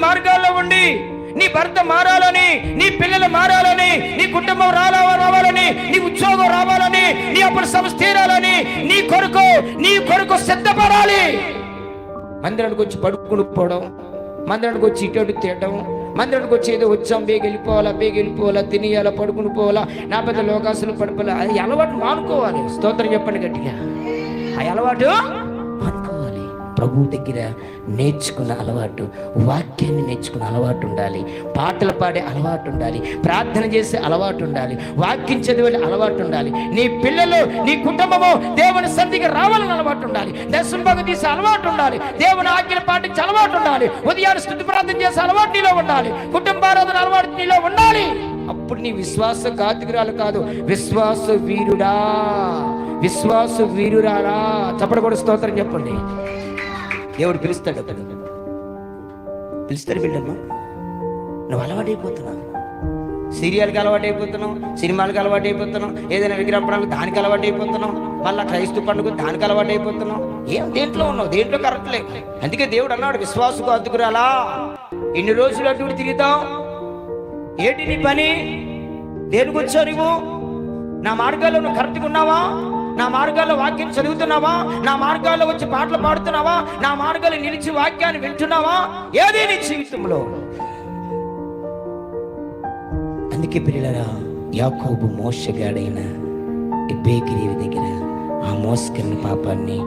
మార్గాల్లో ఉండి నీ భర్త మారాలని, నీ పిల్లలు మారాలని, నీ కుటుంబం రావాలని, నీ ఉద్యోగం రావాలని, నీ అప్పుడు సమస్య తీరాలని, నీ కొరకు సిద్ధపడాలి. మందిరానికి వచ్చి పడుకుని పోవడం, మందిరానికి వచ్చి ఇటు తినడం, మందిరానికి వచ్చి ఏదో వచ్చాం బేగ వెళ్ళిపోవాలా, తినేయాలా, పడుకుని పోవాలా, నా పెద్ద లోకాసులు పడిపోవాలా. అది అలవాటు మానుకోవాలి. స్తోత్రం చెప్పండి గట్టిగా. ఆ అలవాటు మానుకోవాలి. ప్రభు దగ్గర నేర్చుకున్న అలవాటు, వాక్యాన్ని నేర్చుకున్న అలవాటు ఉండాలి, పాటలు పాడే అలవాటు ఉండాలి, ప్రార్థన చేసే అలవాటు ఉండాలి, వాక్యం చదివే అలవాటు ఉండాలి. నీ పిల్లలు, నీ కుటుంబము దేవుని సన్నిధికి రావాలని అలవాటు ఉండాలి, దర్శనం తీసే అలవాటు ఉండాలి, దేవుని ఆజ్ఞలు పాటించే అలవాటు ఉండాలి, ఉదయాన్ని స్తుతి ప్రార్థన చేసే అలవాటు నీలో ఉండాలి, కుటుంబారాధన అలవాటు నీలో ఉండాలి. అప్పుడు నీ విశ్వాస ఘాతకురాలు కాదు, విశ్వాస వీరురాలా. చప్పట కూడా స్తోత్రం చెప్పండి. దేవుడు పిలుస్తాడు, పిలుస్తాడు. బిడ్డమ్మా, నువ్వు అలవాటైపోతున్నావు, సీరియల్కి అలవాటైపోతున్నావు, సినిమాలకు అలవాటైపోతున్నావు, ఏదైనా విగ్రహపడానికి దానికి అలవాటైపోతున్నావు, మళ్ళీ క్రైస్తవ పండుగ దానికి అలవాటైపోతున్నావు. దేంట్లో ఉన్నావు? దేంట్లో కరెక్ట్ లేదు. అందుకే దేవుడు అన్నాడు, విశ్వాసకు అద్దుకురాలా. ఎన్ని రోజులు అటు తిరుగుతావు? ఏంటి నీ పని? దేనికి వచ్చావు నువ్వు? నా మార్గాల్లో నువ్వు కరెక్ట్గా ఉన్నావా? నా మార్గాల్లో వాక్యం చదువుతున్నావా? నా మార్గాల్లో వచ్చి పాటలు పాడుతున్నావా? నా మార్గాల్లో నిలిచి వాక్యాన్ని వింటున్నావా? ఏది నీ జీవితంలో? అందుకే పిల్లరా, యాకోబు మోసగాడైన బేకిరీ దగ్గర ఆ మోసకన్న పాపాన్ని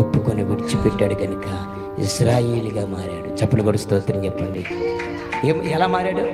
ఒప్పుకొని విడిచిపెట్టాడు కనుక ఇశ్రాయేలుగా మారాడు. చప్పలు కూడా స్తోత్రం చెప్పండి. ఎలా మారాడు?